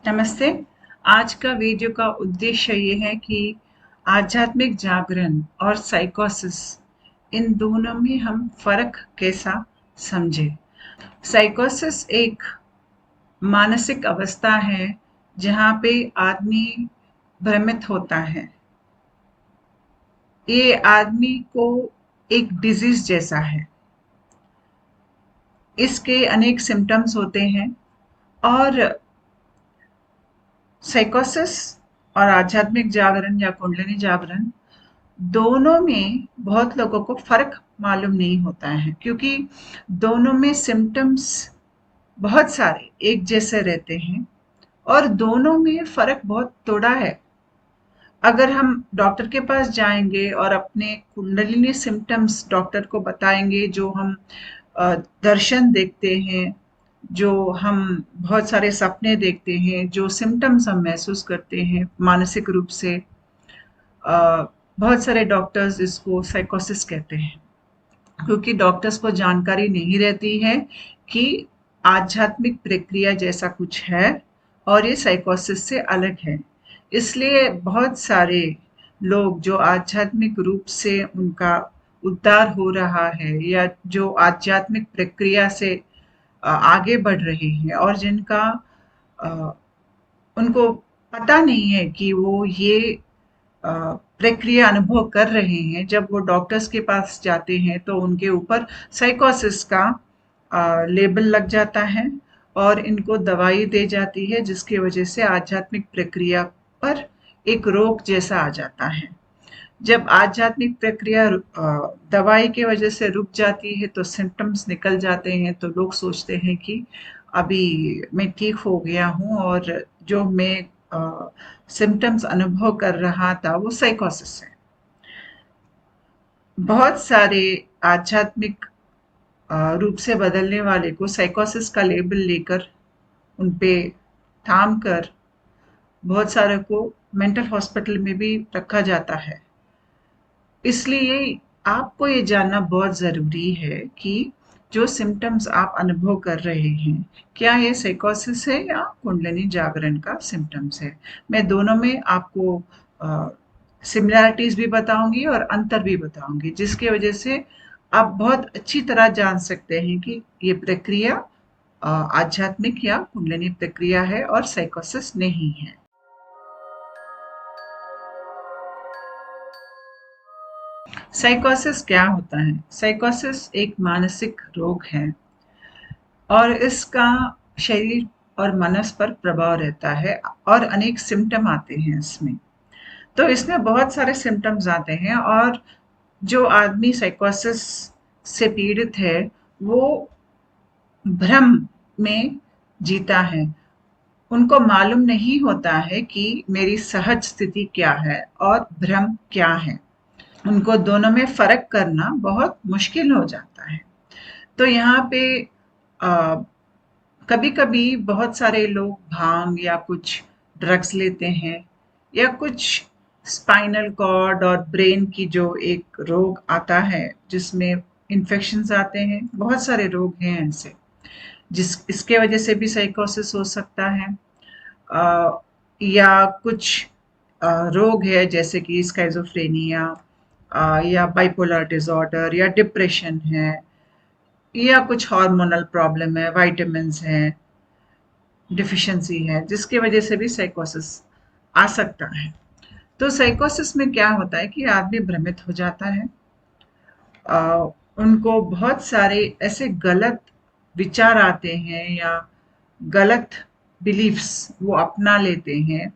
नमस्ते। आज का वीडियो का उद्देश्य ये है कि आध्यात्मिक जागरण और साइकोसिस इन दोनों में हम फ़र्क कैसा समझें। साइकोसिस एक मानसिक अवस्था है जहाँ पे आदमी भ्रमित होता है। ये आदमी को एक डिजीज़ जैसा है। इसके अनेक सिम्पटम्स होते हैं और साइकोसिस और आध्यात्मिक जागरण या कुंडलिनी जागरण दोनों में बहुत लोगों को फ़र्क मालूम नहीं होता है क्योंकि दोनों में सिम्पटम्स बहुत सारे एक जैसे रहते हैं और दोनों में फ़र्क बहुत थोड़ा है। अगर हम डॉक्टर के पास जाएंगे और अपने कुंडलिनी सिम्पटम्स डॉक्टर को बताएंगे, जो हम दर्शन देखते हैं, जो हम बहुत सारे सपने देखते हैं, जो सिम्पटम्स हम महसूस करते हैं मानसिक रूप से, बहुत सारे डॉक्टर्स इसको साइकोसिस कहते हैं क्योंकि डॉक्टर्स को जानकारी नहीं रहती है कि आध्यात्मिक प्रक्रिया जैसा कुछ है और ये साइकोसिस से अलग है। इसलिए बहुत सारे लोग जो आध्यात्मिक रूप से उनका उद्धार हो रहा है या जो आध्यात्मिक प्रक्रिया से आगे बढ़ रहे हैं और जिनका अ, उनको पता नहीं है कि वो ये प्रक्रिया अनुभव कर रहे हैं, जब वो डॉक्टर्स के पास जाते हैं तो उनके ऊपर साइकोसिस का लेबल लग जाता है और इनको दवाई दे जाती है जिसकी वजह से आध्यात्मिक प्रक्रिया पर एक रोक जैसा आ जाता है। जब आध्यात्मिक प्रक्रिया दवाई की वजह से रुक जाती है तो सिम्टम्स निकल जाते हैं, तो लोग सोचते हैं कि अभी मैं ठीक हो गया हूँ और जो मैं सिम्टम्स अनुभव कर रहा था वो साइकोसिस है। बहुत सारे आध्यात्मिक रूप से बदलने वाले को साइकोसिस का लेबल लेकर उन पे थाम कर बहुत सारे को मेंटल हॉस्पिटल में भी रखा जाता है। इसलिए आपको ये जानना बहुत ज़रूरी है कि जो सिम्पटम्स आप अनुभव कर रहे हैं, क्या ये साइकोसिस है या कुंडलिनी जागरण का सिम्पटम्स है। मैं दोनों में आपको सिमिलैरिटीज़ भी बताऊंगी और अंतर भी बताऊंगी, जिसकी वजह से आप बहुत अच्छी तरह जान सकते हैं कि ये प्रक्रिया आध्यात्मिक या कुंडलिनी प्रक्रिया है और साइकोसिस नहीं है। साइकोसिस क्या होता है? साइकोसिस एक मानसिक रोग है और इसका शरीर और मनस पर प्रभाव रहता है और अनेक सिम्टम आते हैं इसमें। तो इसमें बहुत सारे सिम्टम्स आते हैं और जो आदमी साइकोसिस से पीड़ित है वो भ्रम में जीता है। उनको मालूम नहीं होता है कि मेरी सहज स्थिति क्या है और भ्रम क्या है। उनको दोनों में फ़र्क करना बहुत मुश्किल हो जाता है। तो यहाँ पे कभी-कभी बहुत सारे लोग भांग या कुछ ड्रग्स लेते हैं या कुछ स्पाइनल कॉर्ड और ब्रेन की जो एक रोग आता है जिसमें इन्फेक्शंस आते हैं, बहुत सारे रोग हैं ऐसे जिस इसके वजह से भी साइकोसिस हो सकता है। या कुछ रोग है जैसे कि स्किज़ोफ्रेनिया या बाइपोलर डिसऑर्डर या डिप्रेशन है या कुछ हार्मोनल प्रॉब्लम है, विटामिन्स हैं, डिफिशिएंसी है, जिसकी वजह से भी साइकोसिस आ सकता है। तो साइकोसिस में क्या होता है कि आदमी भ्रमित हो जाता है। उनको बहुत सारे ऐसे गलत विचार आते हैं या गलत बिलीफ्स वो अपना लेते हैं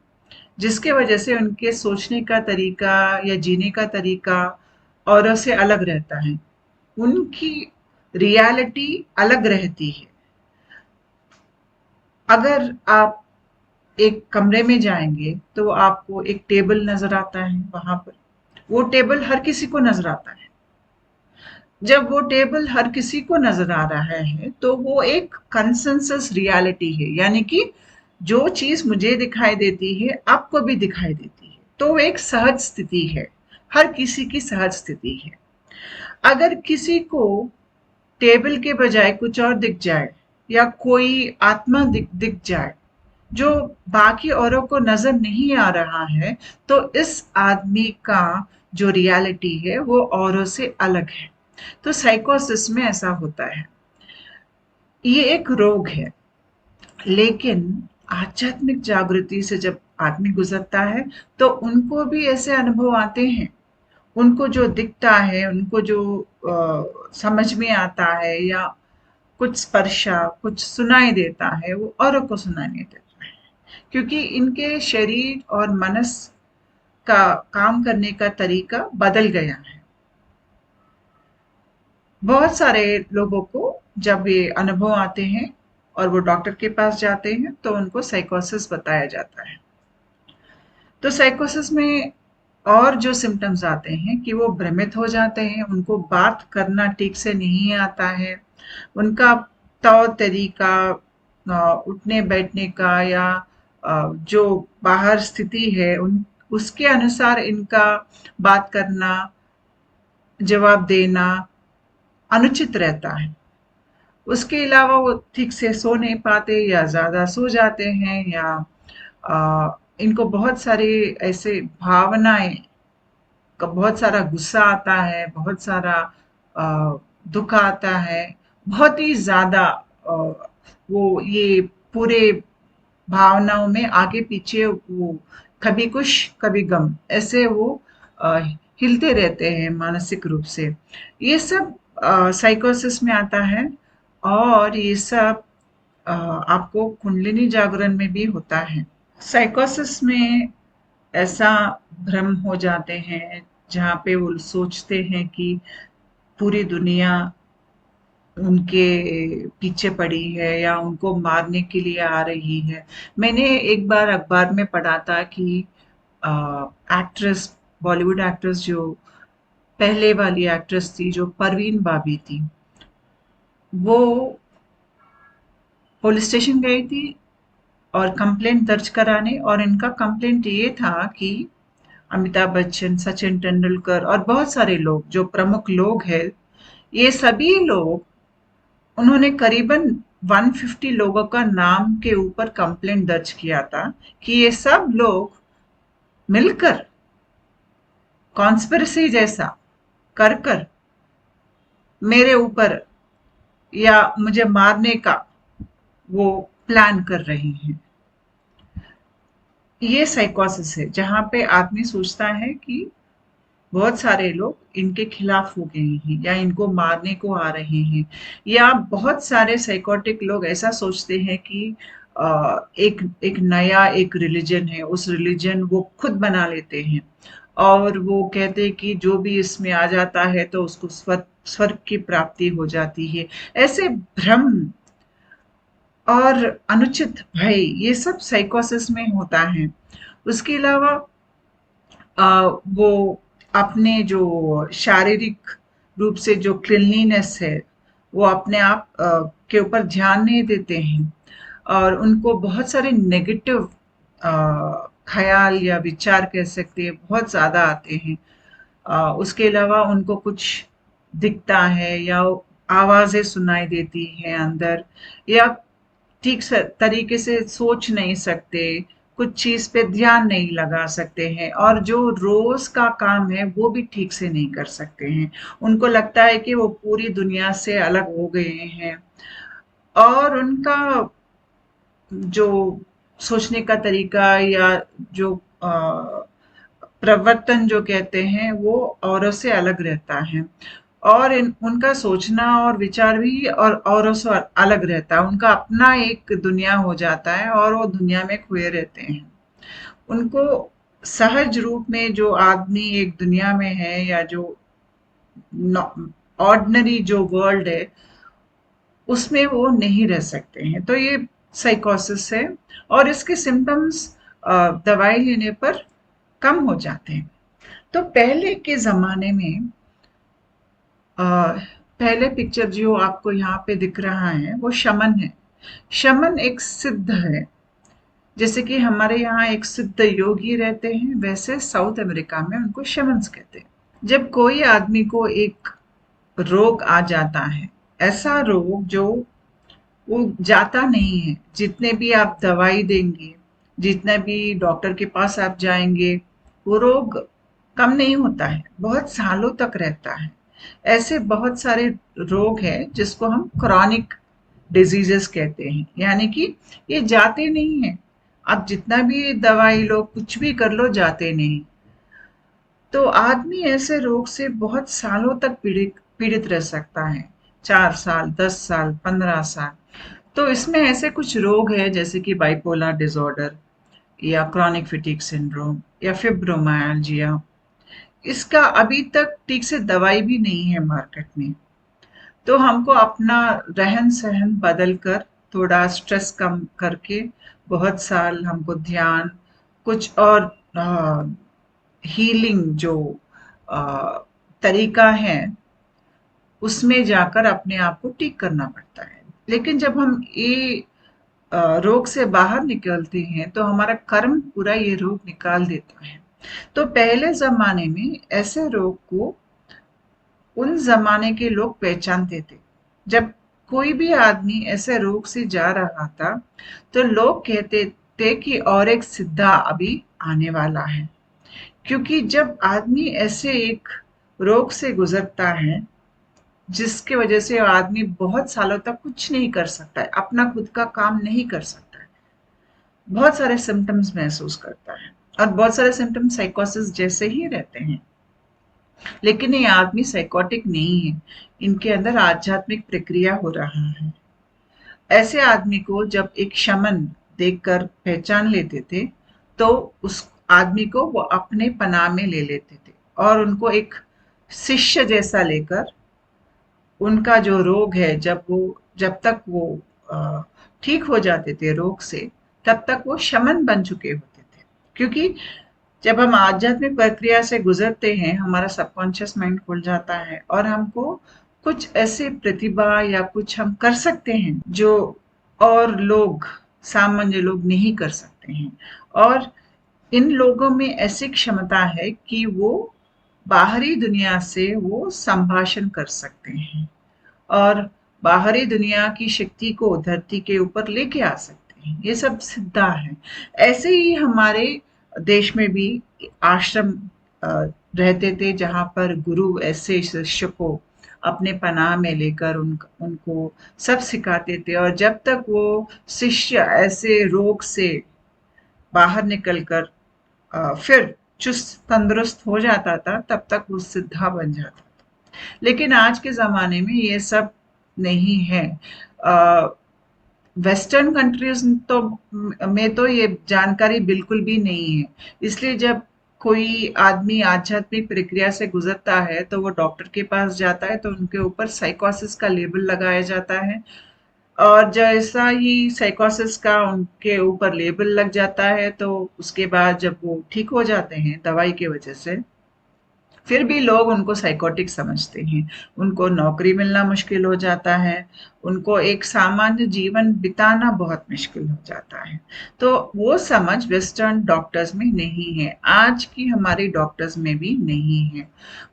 जिसके वजह से उनके सोचने का तरीका या जीने का तरीका औरों से अलग रहता है। उनकी रियलिटी अलग रहती है। अगर आप एक कमरे में जाएंगे तो आपको एक टेबल नजर आता है वहां पर। वो टेबल हर किसी को नजर आता है। जब वो टेबल हर किसी को नजर आ रहा है तो वो एक कंसेंसस रियलिटी है, यानी कि जो चीज मुझे दिखाई देती है आपको भी दिखाई देती है, तो वो एक सहज स्थिति है, हर किसी की सहज स्थिति है। अगर किसी को टेबल के बजाय कुछ और दिख जाए या कोई आत्मा दिख जाए जो बाकी औरों को नजर नहीं आ रहा है, तो इस आदमी का जो रियलिटी है वो औरों से अलग है। तो साइकोसिस में ऐसा होता है। ये एक रोग है, लेकिन आध्यात्मिक जागृति से जब आदमी गुजरता है तो उनको भी ऐसे अनुभव आते हैं। उनको जो दिखता है, उनको जो समझ में आता है, या कुछ स्पर्शा कुछ सुनाई देता है, वो औरों को सुनाई नहीं देता है, क्योंकि इनके शरीर और मनस का काम करने का तरीका बदल गया है। बहुत सारे लोगों को जब ये अनुभव आते हैं और वो डॉक्टर के पास जाते हैं तो उनको साइकोसिस बताया जाता है। तो साइकोसिस में और जो सिम्टम्स आते हैं कि वो भ्रमित हो जाते हैं, उनको बात करना ठीक से नहीं आता है, उनका तौर तरीका उठने बैठने का या जो बाहर स्थिति है उन उसके अनुसार इनका बात करना, जवाब देना अनुचित रहता है। उसके अलावा वो ठीक से सो नहीं पाते या ज़्यादा सो जाते हैं, या इनको बहुत सारी ऐसे भावनाएं, बहुत सारा गुस्सा आता है, बहुत सारा दुख आता है, बहुत ही ज़्यादा वो ये पूरे भावनाओं में आगे पीछे वो कभी खुश कभी गम ऐसे वो अ, हिलते रहते हैं मानसिक रूप से। ये सब साइकोसिस में आता है, और ये सब आपको कुंडलिनी जागरण में भी होता है। साइकोसिस में ऐसा भ्रम हो जाते हैं जहाँ पे वो सोचते हैं कि पूरी दुनिया उनके पीछे पड़ी है या उनको मारने के लिए आ रही है। मैंने एक बार अखबार में पढ़ा था कि एक्ट्रेस, बॉलीवुड एक्ट्रेस जो पहले वाली एक्ट्रेस थी, जो परवीन बाबी थी, वो पुलिस स्टेशन गई थी और कंप्लेंट दर्ज कराने, और इनका कंप्लेंट ये था कि अमिताभ बच्चन, सचिन तेंदुलकर और बहुत सारे लोग जो प्रमुख लोग हैं, ये सभी लोग, उन्होंने करीबन 150 लोगों का नाम के ऊपर कंप्लेंट दर्ज किया था कि ये सब लोग मिलकर कॉन्स्पिरेसी जैसा कर कर मेरे ऊपर या मुझे मारने का वो प्लान कर रहे हैं। ये साइकोसिस है जहां पे आदमी सोचता है कि बहुत सारे लोग इनके खिलाफ हो गए हैं या इनको मारने को आ रहे हैं, या बहुत सारे साइकोटिक लोग ऐसा सोचते हैं कि एक एक नया एक रिलीजन है, उस रिलीजन वो खुद बना लेते हैं और वो कहते हैं कि जो भी इसमें आ जाता है तो उसको स्वर्ग स्वर्ग की प्राप्ति हो जाती है। ऐसे भ्रम और अनुचित भय, ये सब साइकोसिस में होता है। उसके अलावा वो अपने जो शारीरिक रूप से जो क्लीनलीनेस है, वो अपने आप के ऊपर ध्यान नहीं देते हैं, और उनको बहुत सारे नेगेटिव ख्याल या विचार कह सकते हैं, बहुत ज़्यादा आते हैं। उसके अलावा उनको कुछ दिखता है या आवाज़ें सुनाई देती हैं अंदर, या ठीक से तरीके से सोच नहीं सकते, कुछ चीज़ पे ध्यान नहीं लगा सकते हैं, और जो रोज़ का काम है वो भी ठीक से नहीं कर सकते हैं। उनको लगता है कि वो पूरी दुनिया से अलग हो गए हैं, और उनका जो सोचने का तरीका या जो प्रवर्तन जो कहते हैं वो औरों से अलग रहता है, और उनका सोचना और विचार भी और औरों से अलग रहता है। उनका अपना एक दुनिया हो जाता है और वो दुनिया में खोए रहते हैं। उनको सहज रूप में जो आदमी एक दुनिया में है, या जो ऑर्डिनरी जो वर्ल्ड है, उसमें वो नहीं रह सकते हैं। तो ये साइकोसिस है, और इसके सिम्टम्स दवाई लेने पर कम हो जाते हैं। तो पहले के ज़माने में पहले पिक्चर जो आपको यहाँ पे दिख रहा है वो शमन है। शमन एक सिद्ध है, जैसे कि हमारे यहाँ एक सिद्ध योगी रहते हैं, वैसे साउथ अमेरिका में उनको शमन्स कहते हैं। जब कोई आदमी को एक रोग आ जाता है, ऐसा रोग जो वो जाता नहीं है। जितने भी आप दवाई देंगे, जितने भी डॉक्टर के पास आप जाएंगे, वो रोग कम नहीं होता है, बहुत सालों तक रहता है। ऐसे बहुत सारे रोग हैं जिसको हम क्रॉनिक डिजीजेस कहते हैं, यानी कि ये जाते नहीं हैं। आप जितना भी दवाई लो, कुछ भी कर लो, जाते नहीं। तो आदमी ऐसे रोग से बहुत सालों तक पीड़ित पीड़ित रह सकता है। 4 साल, 10 साल, 15 साल। तो इसमें ऐसे कुछ रोग है जैसे कि बाइपोलर डिसऑर्डर, या क्रॉनिक फैटिग सिंड्रोम, या फिब्रोमाइल्जिया। इसका अभी तक ठीक से दवाई भी नहीं है मार्केट में। तो हमको अपना रहन सहन बदल कर, थोड़ा स्ट्रेस कम करके, बहुत साल हमको ध्यान, कुछ और हीलिंग जो अ, तरीका है, उसमें जाकर अपने आप को ठीक करना पड़ता है। लेकिन जब हम ये रोग से बाहर निकलते हैं तो हमारा कर्म पूरा ये रोग निकाल देता है। तो पहले जमाने में ऐसे रोग को उन जमाने के लोग पहचानते थे। जब कोई भी आदमी ऐसे रोग से जा रहा था तो लोग कहते थे कि और एक सिद्धा अभी आने वाला है। क्योंकि जब आदमी ऐसे एक रोग से गुजरता है जिसके वजह से आदमी बहुत सालों तक कुछ नहीं कर सकता है, अपना खुद का काम नहीं कर सकता है, बहुत सारे सिम्टम्स महसूस करता है, और बहुत सारे सिम्टम्स साइकोसिस जैसे ही रहते हैं। लेकिन ये आदमी साइकोटिक नहीं है, इनके अंदर आध्यात्मिक प्रक्रिया हो रहा है। ऐसे आदमी को जब एक शमन देखकर पहचान लेते थे तो उस आदमी को वो अपने पनाह में ले लेते थे, और उनको एक शिष्य जैसा लेकर उनका जो रोग है, जब तक वो ठीक हो जाते थे रोग से, तब तक वो शमन बन चुके होते थे। क्योंकि जब हम आध्यात्मिक प्रक्रिया से गुजरते हैं, हमारा सबकॉन्शियस माइंड खुल जाता है और हमको कुछ ऐसे प्रतिभा या कुछ हम कर सकते हैं जो और लोग, सामान्य लोग नहीं कर सकते हैं। और इन लोगों में ऐसी क्षमता है कि वो बाहरी दुनिया से वो संभाषण कर सकते हैं और बाहरी दुनिया की शक्ति को धरती के ऊपर लेके आ सकते हैं। ये सब सिद्धा है। ऐसे ही हमारे देश में भी आश्रम अ, रहते थे जहाँ पर गुरु ऐसे शिष्य को अपने पनाह में लेकर उनको सब सिखाते थे, और जब तक वो शिष्य ऐसे रोग से बाहर निकलकर फिर चुस्त तंदुरुस्त हो जाता था, तब तक वो सिद्धा बन जाता था। लेकिन आज के ज़माने में ये सब नहीं है। वेस्टर्न कंट्रीज तो में तो ये जानकारी बिल्कुल भी नहीं है। इसलिए जब कोई आदमी आध्यात्मिक प्रक्रिया से गुजरता है तो वो डॉक्टर के पास जाता है तो उनके ऊपर साइकोसिस का लेबल लगाया जाता है, और जैसा ही साइकोसिस का उनके ऊपर लेबल लग जाता है तो उसके बाद जब वो ठीक हो जाते हैं दवाई की वजह से, फिर भी लोग उनको साइकोटिक समझते हैं। उनको नौकरी मिलना मुश्किल हो जाता है, उनको एक सामान्य जीवन बिताना बहुत मुश्किल हो जाता है। तो वो समझ वेस्टर्न डॉक्टर्स में नहीं है, आज की हमारी डॉक्टर्स में भी नहीं है।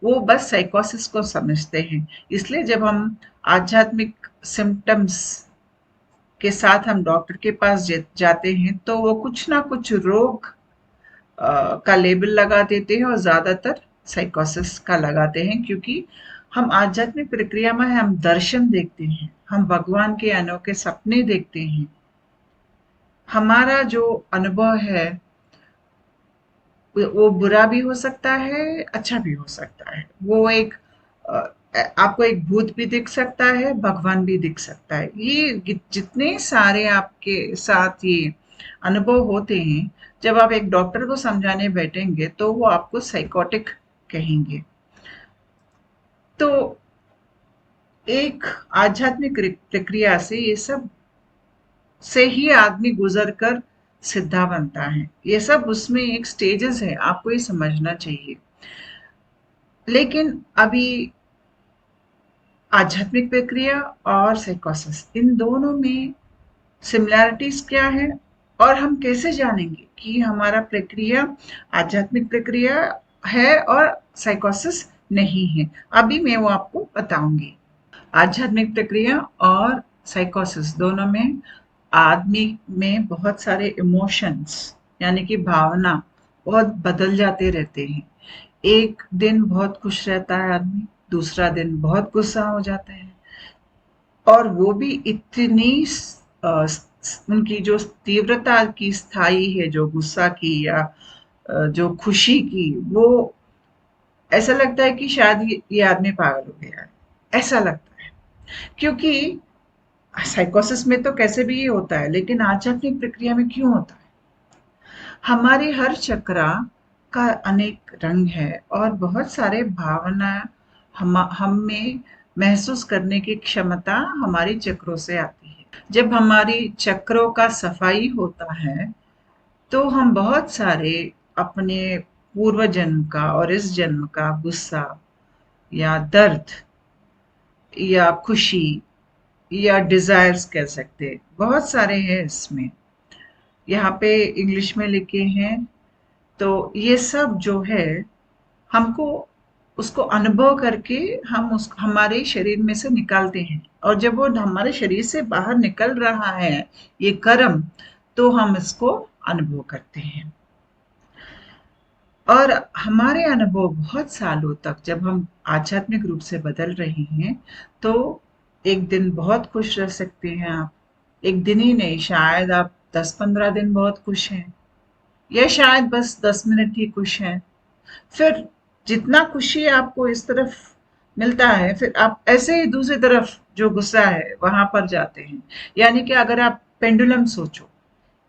वो बस साइकोसिस को समझते हैं। इसलिए जब हम आध्यात्मिक सिम्टम्स के साथ हम डॉक्टर के पास जाते हैं तो वो कुछ ना कुछ रोग का लेबल लगा देते हैं, और ज्यादातर साइकोसिस का लगाते हैं। क्योंकि हम आध्यात्मिक प्रक्रिया में हम दर्शन देखते हैं, हम भगवान के अनोखे सपने देखते हैं। हमारा जो अनुभव है वो बुरा भी हो सकता है, अच्छा भी हो सकता है। वो एक आपको एक भूत भी दिख सकता है, भगवान भी दिख सकता है। ये जितने सारे आपके साथ ये अनुभव होते हैं, जब आप एक डॉक्टर को समझाने बैठेंगे तो वो आपको साइकोटिक कहेंगे। तो एक आध्यात्मिक प्रक्रिया से ये सब से ही आदमी गुजर कर सिद्धा बनता है। ये सब उसमें एक स्टेजेस है, आपको ये समझना चाहिए। लेकिन अभी आध्यात्मिक प्रक्रिया और साइकोसिस, इन दोनों में सिमिलैरिटीज क्या है, और हम कैसे जानेंगे कि हमारा प्रक्रिया आध्यात्मिक प्रक्रिया है और साइकोसिस नहीं है? अभी मैं वो आपको बताऊंगी। आध्यात्मिक प्रक्रिया और साइकोसिस दोनों में आदमी में बहुत सारे इमोशंस यानी कि भावना बहुत बदल जाते रहते हैं। एक दिन बहुत खुश रहता है आदमी, दूसरा दिन बहुत गुस्सा हो जाता है, और वो भी इतनी उनकी जो तीव्रता की स्थाई है, जो गुस्सा की या जो खुशी की, वो ऐसा लगता है कि शायद ये आदमी पागल हो गया है, ऐसा लगता है। क्योंकि साइकोसिस में तो कैसे भी ये होता है, लेकिन आध्यात्मिक प्रक्रिया में क्यों होता है? हमारे हर चक्रा का अनेक रंग है और बहुत सारे भावना हम में महसूस करने की क्षमता हमारी चक्रों से आती है। जब हमारी चक्रों का सफाई होता है तो हम बहुत सारे अपने पूर्व जन्म का और इस जन्म का गुस्सा या दर्द या खुशी या डिजायर्स कह सकते हैं, बहुत सारे हैं इसमें। यहाँ पे इंग्लिश में लिखे हैं। तो ये सब जो है हमको उसको अनुभव करके हम उस हमारे शरीर में से निकालते हैं, और जब वो हमारे शरीर से बाहर निकल रहा है ये कर्म, तो हम इसको अनुभव करते हैं। और हमारे अनुभव बहुत सालों तक, जब हम आध्यात्मिक रूप से बदल रहे हैं, तो एक दिन बहुत खुश रह सकते हैं आप, एक दिन ही नहीं, शायद आप 10-15 दिन बहुत खुश हैं, या शायद बस 10 मिनट ही खुश हैं। फिर जितना खुशी आपको इस तरफ मिलता है, फिर आप ऐसे ही दूसरी तरफ जो गुस्सा है वहां पर जाते हैं। यानी कि अगर आप पेंडुलम सोचो,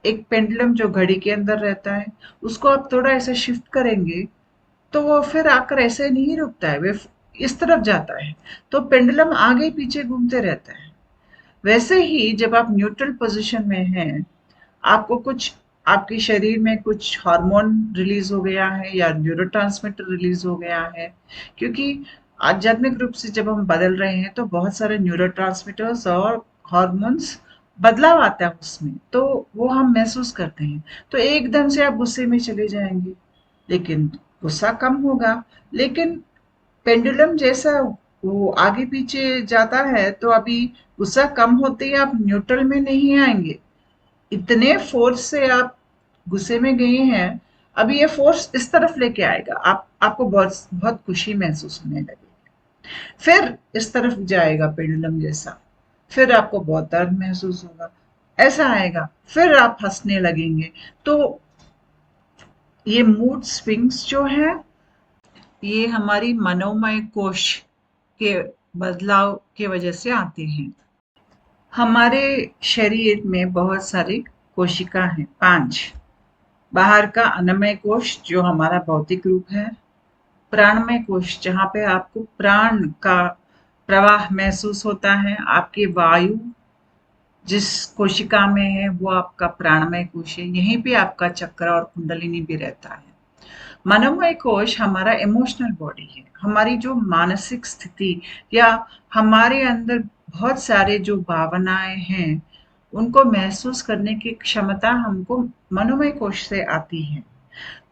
एक पेंडुलम जो घड़ी के अंदर रहता है, उसको आप थोड़ा ऐसे शिफ्ट करेंगे तो वो फिर आकर ऐसे नहीं रुकता है, वे इस तरफ जाता है, तो पेंडुलम आगे पीछे घूमते रहता है। वैसे ही जब आप न्यूट्रल पोजीशन में हैं, आपको कुछ, आपके शरीर में कुछ हार्मोन रिलीज हो गया है या न्यूरोट्रांसमीटर रिलीज हो गया है, क्योंकि आध्यात्मिक रूप से जब हम बदल रहे हैं तो बहुत सारे न्यूरोट्रांसमीटर्स और हार्मोन्स बदलाव आता है उसमें, तो वो हम महसूस करते हैं। तो एकदम से आप गुस्से में चले जाएंगे, लेकिन गुस्सा कम होगा। लेकिन पेंडुलम जैसा वो आगे पीछे जाता है, तो अभी गुस्सा कम होते ही आप न्यूट्रल में नहीं आएंगे, इतने फोर्स से आप गुस्से में गए हैं, अभी ये फोर्स इस तरफ लेके आएगा, आपको बहुत बहुत खुशी महसूस होने लगेगी। फिर इस तरफ जाएगा पेंडुलम जैसा, फिर आपको बहुत दर्द महसूस होगा, ऐसा आएगा, फिर आप हंसने लगेंगे। तो ये मूड स्विंग्स जो है, ये हमारी मनोमय कोश के बदलाव की वजह से आते हैं। हमारे शरीर में बहुत सारी कोशिका हैं, 5। बाहर का अन्नमय कोश जो हमारा भौतिक रूप है, प्राणमय कोश जहाँ पे आपको प्राण का प्रवाह महसूस होता है, आपकी वायु जिस कोशिका में है वो आपका प्राणमय कोश है, यहीं पे आपका चक्र और कुंडलिनी भी रहता है। मनोमय कोश हमारा इमोशनल बॉडी है, हमारी जो मानसिक स्थिति या हमारे अंदर बहुत सारे जो भावनाएं हैं उनको महसूस करने की क्षमता हमको मनोमय कोश से आती है।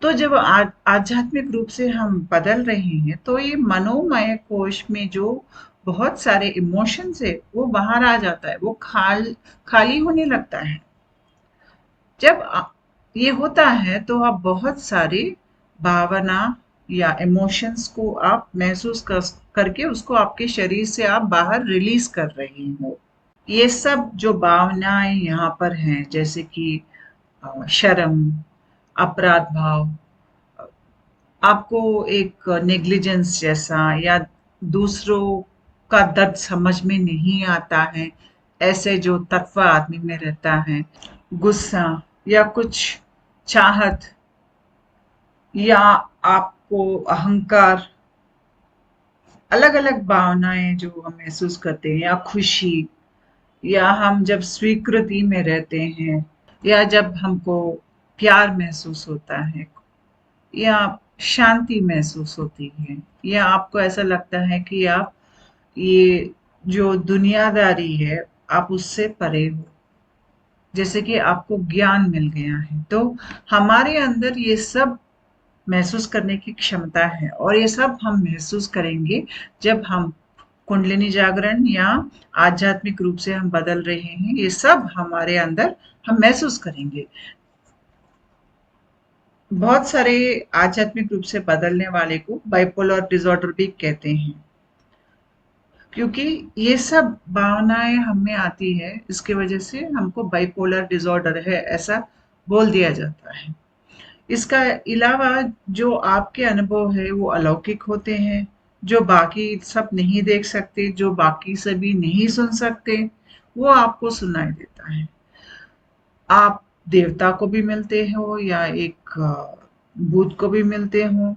तो जब आध्यात्मिक रूप से हम बदल रहे हैं, तो ये मनोमय कोश में जो बहुत सारे इमोशंस है वो बाहर आ जाता है, वो खाली होने लगता है। जब ये होता है तो आप बहुत सारी भावना या इमोशंस को आप महसूस करके उसको आपके शरीर से आप बाहर रिलीज कर रहे हो। ये सब जो भावनाएं यहाँ पर हैं, जैसे कि शर्म, अपराध भाव, आपको एक नेग्लिजेंस जैसा, या दूसरों का दर्द समझ में नहीं आता है, ऐसे जो तत्व आदमी में रहता है, गुस्सा या कुछ चाहत, या आपको अहंकार, अलग अलग भावनाएं जो हम महसूस करते हैं, या खुशी, या हम जब स्वीकृति में रहते हैं, या जब हमको प्यार महसूस होता है, या शांति महसूस होती है, या आपको ऐसा लगता है कि आप ये जो दुनियादारी है आप उससे परे हो, जैसे कि आपको ज्ञान मिल गया है। तो हमारे अंदर ये सब महसूस करने की क्षमता है, और ये सब हम महसूस करेंगे जब हम कुंडलिनी जागरण या आध्यात्मिक रूप से हम बदल रहे हैं, ये सब हमारे अंदर हम महसूस करेंगे। बहुत सारे आध्यात्मिक रूप से बदलने वाले को बाइपोलर डिसऑर्डर भी कहते हैं, क्योंकि ये सब भावनाएं हमें आती है, इसकी वजह से हमको बाइपोलर डिसऑर्डर है ऐसा बोल दिया जाता है। इसका अलावा जो आपके अनुभव है वो अलौकिक होते हैं, जो बाकी सब नहीं देख सकते, जो बाकी सभी नहीं सुन सकते, वो आपको सुनाई देता है। आप देवता को भी मिलते हो या एक भूत को भी मिलते हो।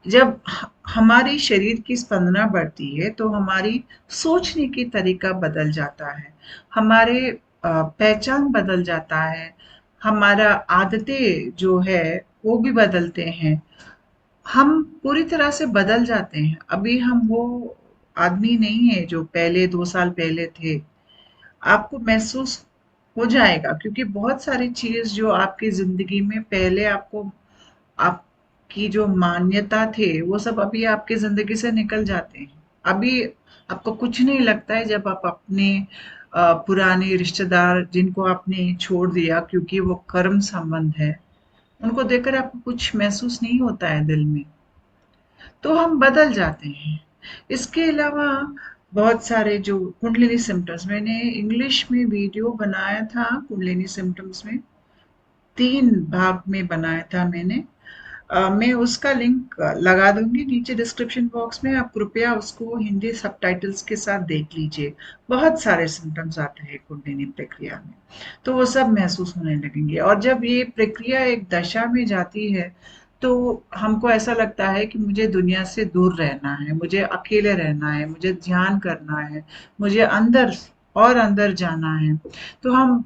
जब हमारी शरीर की स्पंदना बढ़ती है तो हमारी सोचने की तरीका बदल जाता है, हमारे पहचान बदल जाता है, हमारा आदतें जो है वो भी बदलते हैं, हम पूरी तरह से बदल जाते हैं। अभी हम वो आदमी नहीं है जो पहले 2 साल पहले थे। आपको महसूस हो जाएगा, क्योंकि बहुत सारी चीज जो आपकी जिंदगी में पहले आपको आपकी जो मान्यता थे वो सब अभी आपकी जिंदगी से निकल जाते हैं। अभी आपको कुछ नहीं लगता है जब आप अपने पुराने रिश्तेदार जिनको आपने छोड़ दिया क्योंकि वो कर्म संबंध है, उनको देखकर आपको कुछ महसूस नहीं होता है दिल में। तो हम बदल जाते हैं। इसके अलावा बहुत सारे जो कुंडलिनी सिम्टम्स, मैंने इंग्लिश में वीडियो बनाया था कुंडलिनी सिम्टम्स में, 3 भाग में बनाया था मैंने। मैं उसका लिंक लगा दूंगी नीचे डिस्क्रिप्शन बॉक्स में, आप कृपया उसको हिंदी सबटाइटल्स के साथ देख लीजिए। बहुत सारे सिम्टम्स आते हैं कुंडलिनी प्रक्रिया में, तो वो सब महसूस होने लगेंगे। और जब ये प्रक्रिया एक दशा में जाती है तो हमको ऐसा लगता है कि मुझे दुनिया से दूर रहना है, मुझे अकेले रहना है, मुझे ध्यान करना है, मुझे अंदर और अंदर जाना है। तो हम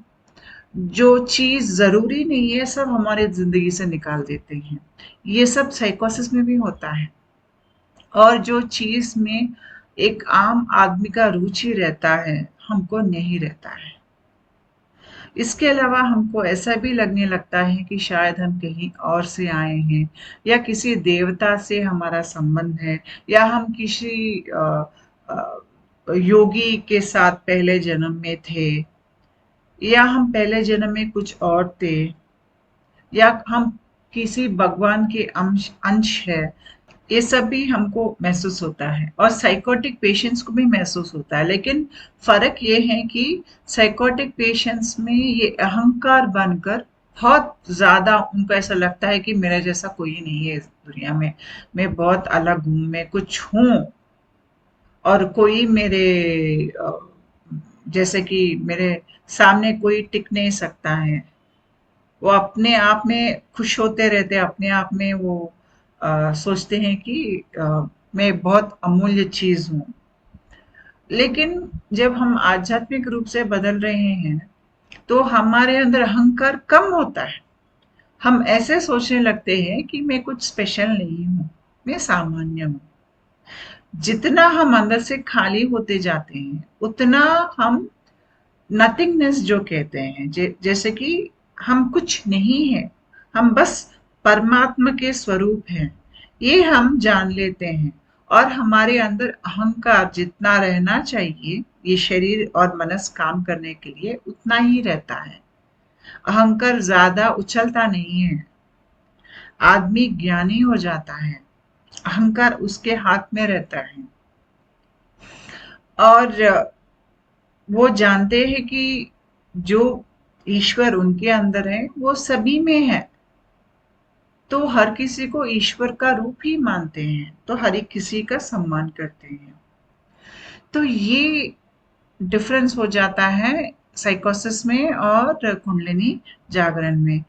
जो चीज जरूरी नहीं है सब हमारे जिंदगी से निकाल देते हैं। ये सब साइकोसिस में भी होता है। और जो चीज में एक आम आदमी का रुचि रहता है, हमको नहीं रहता है। इसके अलावा हमको ऐसा भी लगने लगता है कि शायद हम कहीं और से आए हैं, या किसी देवता से हमारा संबंध है, या हम किसी योगी के साथ पहले जन्म में थे, या हम पहले जन्म में कुछ और थे, या हम किसी भगवान के अंश अंश है। ये सब भी हमको महसूस होता है और साइकोटिक पेशेंट्स को भी महसूस होता है। लेकिन फर्क ये है कि साइकोटिक पेशेंट्स में ये अहंकार बनकर बहुत ज्यादा उनको ऐसा लगता है कि मेरे जैसा कोई नहीं है इस दुनिया में, मैं बहुत अलग हूँ, मैं कुछ हूँ, और कोई मेरे जैसे कि मेरे सामने कोई टिक नहीं सकता है। वो अपने आप में खुश होते रहते हैं, अपने आप में वो सोचते हैं कि मैं बहुत अमूल्य चीज हूँ। लेकिन जब हम आध्यात्मिक रूप से बदल रहे हैं तो हमारे अंदर अहंकार कम होता है। हम ऐसे सोचने लगते हैं कि मैं कुछ स्पेशल नहीं हूँ, मैं सामान्य हूँ। जितना हम अंदर से खाली होते जाते हैं उतना हम नथिंगनेस जो कहते हैं, जैसे कि हम कुछ नहीं है, हम बस परमात्मा के स्वरूप हैं, ये हम जान लेते हैं। और हमारे अंदर अहंकार जितना रहना चाहिए ये शरीर और मनस काम करने के लिए उतना ही रहता है। अहंकार ज्यादा उछलता नहीं है। आदमी ज्ञानी हो जाता है, अहंकार उसके हाथ में रहता है, और वो जानते हैं कि जो ईश्वर उनके अंदर है वो सभी में है। तो हर किसी को ईश्वर का रूप ही मानते हैं, तो हर एक किसी का सम्मान करते हैं। तो ये डिफरेंस हो जाता है साइकोसिस में और कुंडलिनी जागरण में।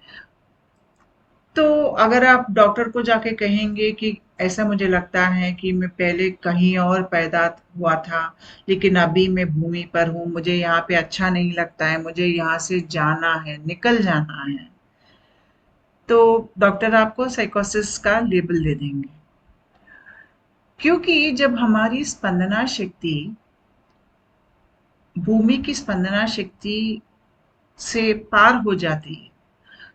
तो अगर आप डॉक्टर को जाके कहेंगे कि ऐसा मुझे लगता है कि मैं पहले कहीं और पैदा हुआ था, लेकिन अभी मैं भूमि पर हूँ, मुझे यहाँ पे अच्छा नहीं लगता है, मुझे यहाँ से जाना है, निकल जाना है, तो डॉक्टर आपको साइकोसिस का लेबल दे देंगे। क्योंकि जब हमारी स्पंदना शक्ति भूमि की स्पंदना शक्ति से पार हो जाती है,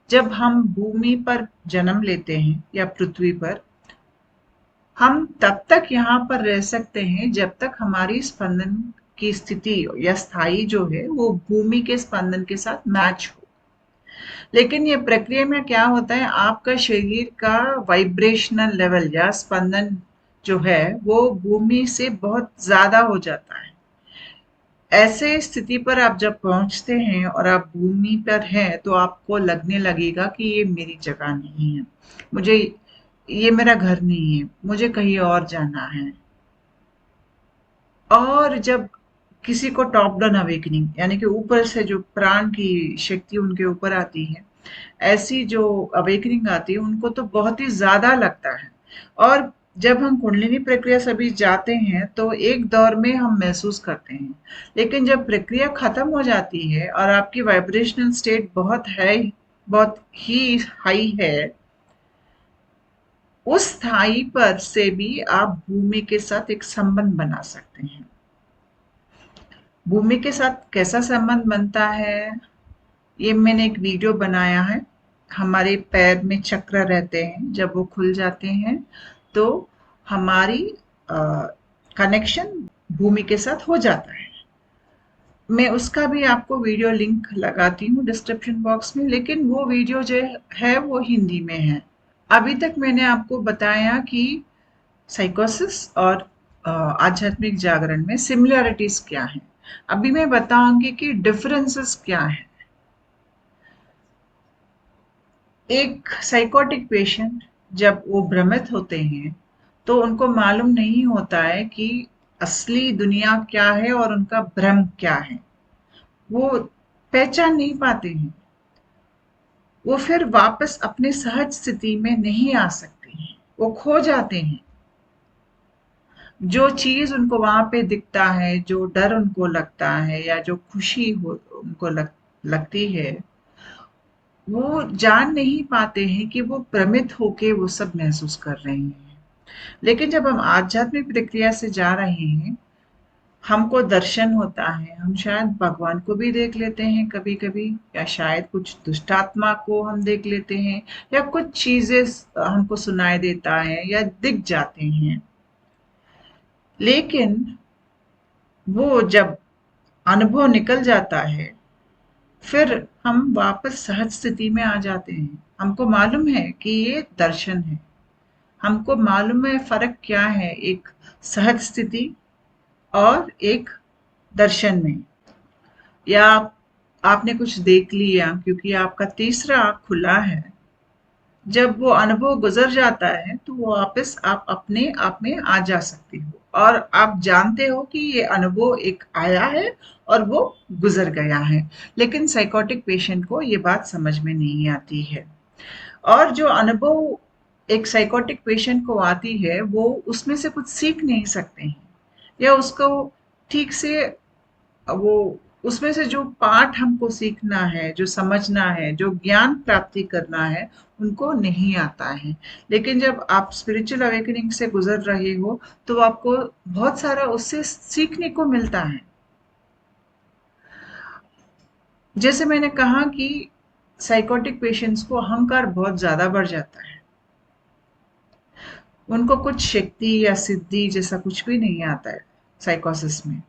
जब हम भूमि पर जन्म लेते हैं या पृथ्वी पर, हम तब तक यहाँ पर रह सकते हैं जब तक हमारी स्पंदन की स्थिति या स्थायी जो है वो भूमि के स्पंदन के साथ मैच हो। लेकिन ये प्रक्रिया में क्या होता है, आपका शरीर का वाइब्रेशनल लेवल या स्पंदन जो है वो भूमि से बहुत ज्यादा हो जाता है। ऐसे स्थिति पर आप जब पहुंचते हैं और आप भूमि पर हैं तो आपको लगने लगेगा कि ये मेरी जगह नहीं है, मुझे ये मेरा घर नहीं है, मुझे कहीं और जाना है। और जब किसी को टॉप डाउन अवेकनिंग यानी कि ऊपर से जो प्राण की शक्ति उनके ऊपर आती है, ऐसी जो अवेकनिंग आती है उनको तो बहुत ही ज्यादा लगता है। और जब हम कुंडलिनी प्रक्रिया सभी जाते हैं तो एक दौर में हम महसूस करते हैं, लेकिन जब प्रक्रिया खत्म हो जाती है और आपकी वाइब्रेशनल स्टेट बहुत ही हाई है, उस स्थाई पर से भी आप भूमि के साथ एक संबंध बना सकते हैं। भूमि के साथ कैसा संबंध बनता है, ये मैंने एक वीडियो बनाया है। हमारे पैर में चक्र रहते हैं, जब वो खुल जाते हैं तो हमारी कनेक्शन भूमि के साथ हो जाता है। मैं उसका भी आपको वीडियो लिंक लगाती हूँ डिस्क्रिप्शन बॉक्स में, लेकिन वो वीडियो जो है वो हिंदी में है। अभी तक मैंने आपको बताया कि साइकोसिस और आध्यात्मिक जागरण में सिमिलैरिटीज क्या हैं। अभी मैं बताऊंगी कि डिफरेंसेस क्या हैं। एक साइकोटिक पेशेंट जब वो भ्रमित होते हैं तो उनको मालूम नहीं होता है कि असली दुनिया क्या है और उनका भ्रम क्या है। वो पहचान नहीं पाते हैं, वो फिर वापस अपने सहज स्थिति में नहीं आ सकते हैं, वो खो जाते हैं। जो चीज उनको वहां पे दिखता है, जो डर उनको लगता है या जो खुशी हो उनको लगती है, वो जान नहीं पाते हैं कि वो भ्रमित होके वो सब महसूस कर रहे हैं। लेकिन जब हम आध्यात्मिक प्रक्रिया से जा रहे हैं, हमको दर्शन होता है, हम शायद भगवान को भी देख लेते हैं कभी कभी, या शायद कुछ दुष्टात्मा को हम देख लेते हैं, या कुछ चीजें हमको सुनाई देता है या दिख जाते हैं। लेकिन वो जब अनुभव निकल जाता है, फिर हम वापस सहज स्थिति में आ जाते हैं। हमको मालूम है कि ये दर्शन है, हमको मालूम है फर्क क्या है एक सहज स्थिति और एक दर्शन में। या आपने कुछ देख लिया क्योंकि आपका तीसरा आंख खुला है, जब वो अनुभव गुजर जाता है तो वो वापस आप अपने आप में आ जा सकते हो और आप जानते हो कि ये अनुभव एक आया है और वो गुजर गया है। लेकिन साइकोटिक पेशेंट को ये बात समझ में नहीं आती है। और जो अनुभव एक साइकोटिक पेशेंट को आती है वो उसमें से कुछ सीख नहीं सकते हैं, या उसको ठीक से वो उसमें से जो पाठ हमको सीखना है, जो समझना है, जो ज्ञान प्राप्ति करना है, उनको नहीं आता है। लेकिन जब आप स्पिरिचुअल अवेकनिंग से गुजर रहे हो तो आपको बहुत सारा उससे सीखने को मिलता है। जैसे मैंने कहा कि साइकोटिक पेशेंट्स को अहंकार बहुत ज्यादा बढ़ जाता है, उनको कुछ शक्ति या सिद्धि जैसा कुछ भी नहीं आता है साइकोसिस में।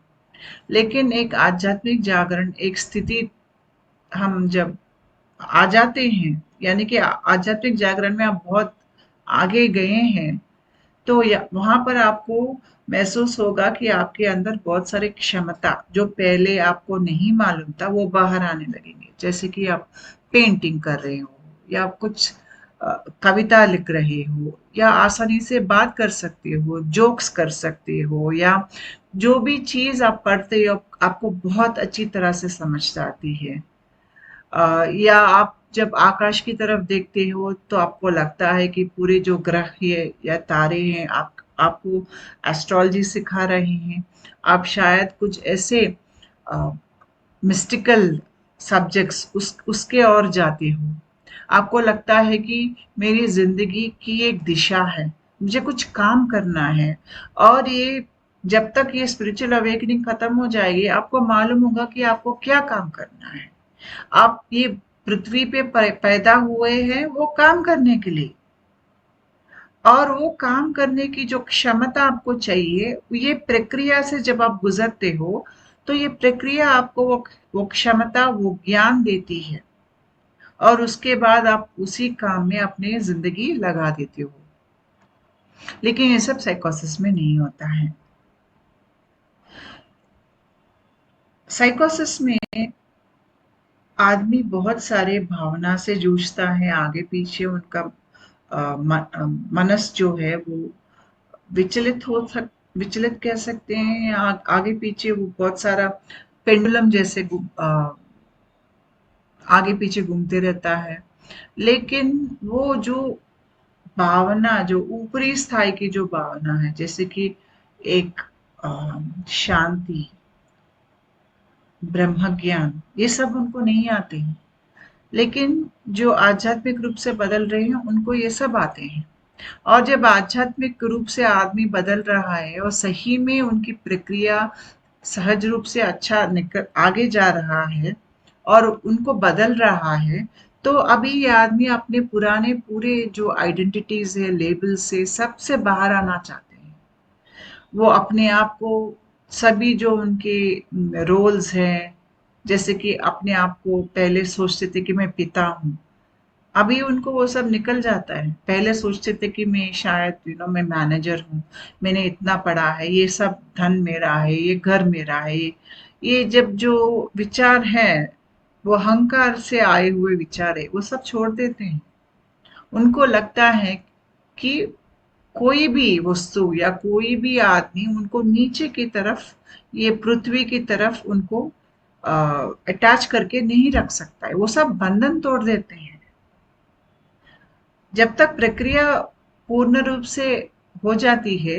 लेकिन एक आध्यात्मिक जागरण, एक स्थिति हम जब आ जाते हैं, यानी कि आध्यात्मिक जागरण में आप बहुत आगे गए हैं, तो वहां पर आपको महसूस होगा कि आपके अंदर बहुत सारी क्षमता जो पहले आपको नहीं मालूम था वो बाहर आने लगेंगे। जैसे कि आप पेंटिंग कर रहे हो, या आप कुछ कविता लिख रहे हो, या आसानी से बात कर सकते हो, जोक्स कर सकते हो, या जो भी चीज आप पढ़ते हो आपको बहुत अच्छी तरह से समझ आती है। या आप जब आकाश की तरफ देखते हो तो आपको लगता है कि पूरे जो ग्रह है या तारे हैं आपको एस्ट्रोलॉजी सिखा रहे हैं। आप शायद कुछ ऐसे मिस्टिकल सब्जेक्ट्स उसके और जाते हो। आपको लगता है कि मेरी जिंदगी की एक दिशा है, मुझे कुछ काम करना है। और ये जब तक ये स्पिरिचुअल अवेकनिंग खत्म हो जाएगी आपको मालूम होगा कि आपको क्या काम करना है। आप ये पृथ्वी पे पैदा हुए हैं वो काम करने के लिए। और वो काम करने की जो क्षमता आपको चाहिए, ये प्रक्रिया से जब आप गुजरते हो, तो ये प्रक्रिया आपको वो क्षमता, वो ज्ञान देती है, और उसके बाद आप उसी काम में अपनी जिंदगी लगा देते हो। लेकिन ये सब साइकोसिस में नहीं होता है। साइकोसिस में आदमी बहुत सारे भावना से जूझता है, आगे पीछे उनका मनस जो है वो विचलित हो सक विचलित कह सकते हैं, या आगे पीछे वो बहुत सारा पेंडुलम जैसे आगे पीछे घूमते रहता है। लेकिन वो जो भावना, जो ऊपरी स्थाई की जो भावना है, जैसे कि एक शांति, ब्रह्म ज्ञान, ये सब उनको नहीं आते हैं। लेकिन जो आध्यात्मिक रूप से बदल रहे हैं उनको ये सब आते हैं। और जब आध्यात्मिक रूप से आदमी बदल रहा है और सही में उनकी प्रक्रिया सहज रूप से अच्छा निकल आगे जा रहा है और उनको बदल रहा है, तो अभी ये आदमी अपने पुराने पूरे जो आइडेंटिटीज है, लेबल से, सबसे बाहर आना चाहते हैं। वो अपने आप को, सभी जो उनके रोल्स हैं, जैसे कि अपने आप को पहले सोचते थे कि मैं पिता हूँ, अभी उनको वो सब निकल जाता है। पहले सोचते थे कि मैं शायद मैं मैनेजर हूँ, मैंने इतना पढ़ा है, ये सब धन मेरा है, ये घर मेरा है, ये जब जो विचार है, वो अहंकार से आए हुए विचार है, वो सब छोड़ देते हैं। उनको लगता है कि कोई भी वस्तु या कोई भी आदमी उनको नीचे की तरफ, ये पृथ्वी की तरफ उनको अटैच करके नहीं रख सकता है। वो सब बंधन तोड़ देते हैं। जब तक प्रक्रिया पूर्ण रूप से हो जाती है,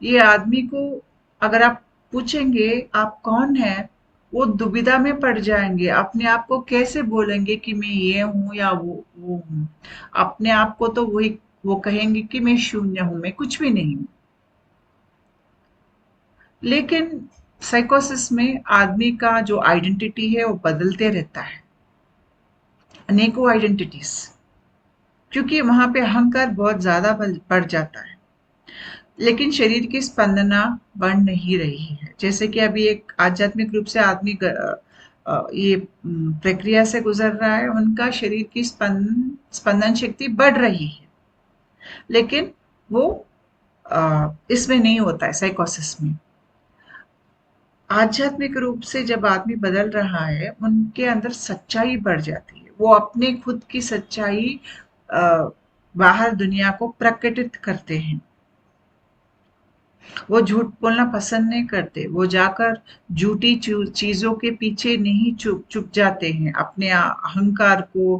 ये आदमी को, अगर आप पूछेंगे आप कौन है, वो दुविधा में पड़ जाएंगे। अपने आप को कैसे बोलेंगे कि मैं ये हूँ या वो हूँ। अपने आप को तो वही वो कहेंगे कि मैं शून्य हूँ, मैं कुछ भी नहीं हूँ। लेकिन साइकोसिस में आदमी का जो आइडेंटिटी है वो बदलते रहता है, अनेकों आइडेंटिटीज, क्योंकि वहां पे अहंकार बहुत ज्यादा बढ़ जाता है। लेकिन शरीर की स्पंदना बढ़ नहीं रही है। जैसे कि अभी एक आध्यात्मिक रूप से आदमी ये प्रक्रिया से गुजर रहा है, उनका शरीर की स्पंदन शक्ति बढ़ रही है। लेकिन वो इसमें नहीं होता है, साइकोसिस में। आध्यात्मिक रूप से जब आदमी बदल रहा है, उनके अंदर सच्चाई बढ़ जाती है। वो अपने खुद की सच्चाई अ, बाहर दुनिया को प्रकटित करते हैं। वो झूठ बोलना पसंद नहीं करते। वो जाकर झूठी चीजों के पीछे नहीं चुप चुप जाते हैं अपने अहंकार को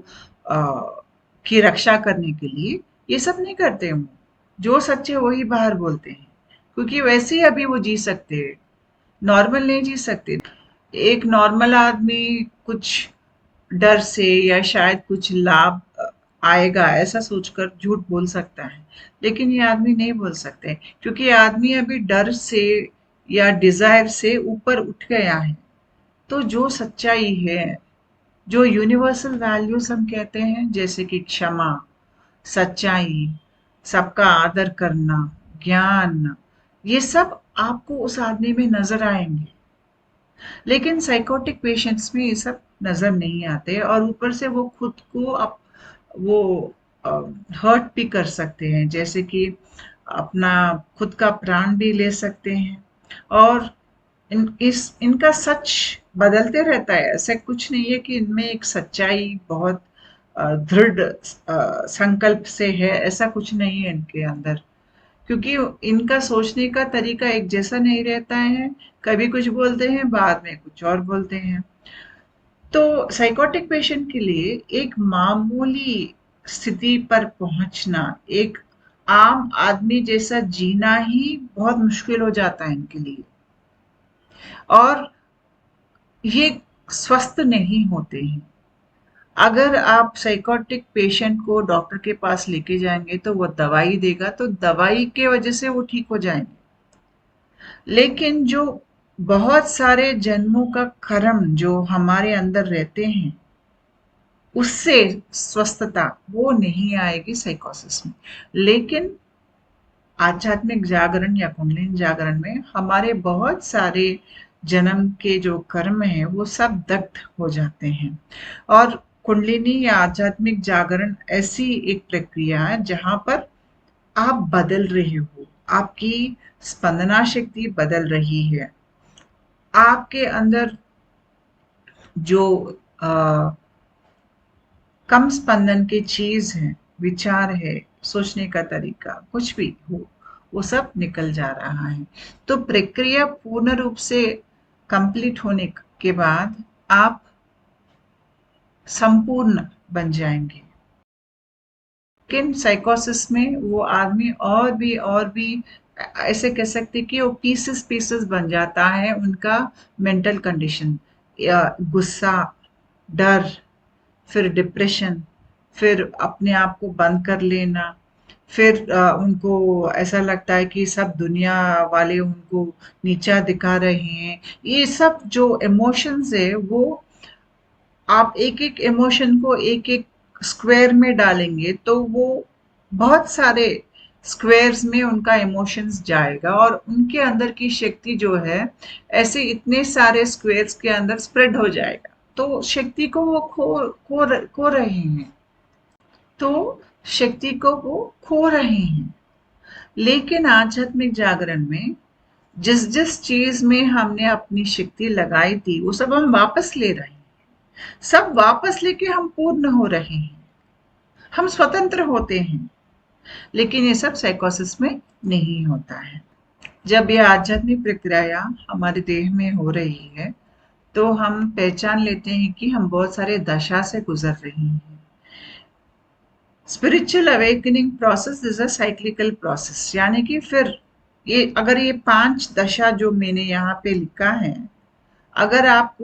की रक्षा करने के लिए। ये सब नहीं करते वो। जो सच है वही बाहर बोलते हैं, क्योंकि वैसे ही अभी वो जी सकते हैं, नॉर्मल नहीं जी सकते। एक नॉर्मल आदमी कुछ डर से या शायद कुछ लाभ आएगा ऐसा सोचकर झूठ बोल सकता है। लेकिन ये आदमी नहीं बोल सकते, क्योंकि ये आदमी अभी डर से या डिजायर से ऊपर उठ गया है। तो जो सच्चाई है, जो यूनिवर्सल वैल्यूज हम कहते हैं, जैसे कि क्षमा, सच्चाई, सबका आदर करना, ज्ञान, ये सब आपको उस आदमी में नजर आएंगे। लेकिन साइकोटिक पेशेंट्स में ये सब नजर नहीं आते, और ऊपर से वो खुद को वो हर्ट भी कर सकते हैं, जैसे कि अपना खुद का प्राण भी ले सकते हैं। और इनका सच बदलते रहता है। ऐसा कुछ नहीं है कि इनमें एक सच्चाई बहुत दृढ़ संकल्प से है, ऐसा कुछ नहीं है इनके अंदर। क्योंकि इनका सोचने का तरीका एक जैसा नहीं रहता है। कभी कुछ बोलते हैं, बाद में कुछ और बोलते हैं। तो साइकोटिक पेशेंट के लिए एक मामूली स्थिति पर पहुंचना, एक आम आदमी जैसा जीना ही बहुत मुश्किल हो जाता है इनके लिए। और ये स्वस्थ नहीं होते हैं। अगर आप साइकोटिक पेशेंट को डॉक्टर के पास लेके जाएंगे तो वो दवाई देगा, तो दवाई के वजह से वो ठीक हो जाएंगे। लेकिन जो बहुत सारे जन्मों का कर्म जो हमारे अंदर रहते हैं, उससे स्वस्थता वो नहीं आएगी साइकोसिस में। लेकिन आध्यात्मिक जागरण या कुंडलिनी जागरण में हमारे बहुत सारे जन्म के जो कर्म हैं वो सब दग्ध हो जाते हैं। और कुंडलिनी या आध्यात्मिक जागरण ऐसी एक प्रक्रिया है जहां पर आप बदल रहे हो, आपकी स्पंदना शक्ति बदल रही है, आपके अंदर जो आ, कम स्पंदन की चीज है, विचार है, सोचने का तरीका कुछ भी हो, वो सब निकल जा रहा है। तो प्रक्रिया पूर्ण रूप से कंप्लीट होने के बाद आप संपूर्ण बन जाएंगे। लेकिन साइकोसिस में वो आदमी और भी ऐसे कह सकते कि वो पीसेस पीसेस बन जाता है उनका मेंटल कंडीशन, या गुस्सा, डर, फिर डिप्रेशन, फिर अपने आप को बंद कर लेना, फिर उनको ऐसा लगता है कि सब दुनिया वाले उनको नीचा दिखा रहे हैं। ये सब जो इमोशंस है वो आप एक एक इमोशन को एक एक स्क्वायर में डालेंगे तो वो बहुत सारे स्क्वायर्स में उनका इमोशंस जाएगा और उनके अंदर की शक्ति जो है ऐसे इतने सारे स्क्वायर्स के अंदर स्प्रेड हो जाएगा, तो शक्ति को वो खो रहे हैं, तो शक्ति को वो खो रहे हैं। लेकिन आध्यात्मिक जागरण में जिस जिस चीज में हमने अपनी शक्ति लगाई थी वो सब हम वापस ले रहे हैं, सब वापस लेके हम पूर्ण हो रहे हैं, हम स्वतंत्र होते हैं। लेकिन ये सब साइकोसिस में नहीं होता है। जब ये आध्यात्मिक प्रक्रिया हमारे देह में हो रही है तो हम पहचान लेते हैं कि हम बहुत सारे दशा से गुजर रहे हैं। Spiritual awakening process is a cyclical process, यानी कि फिर ये अगर ये 5 दशा जो मैंने यहाँ पे लिखा है, अगर आप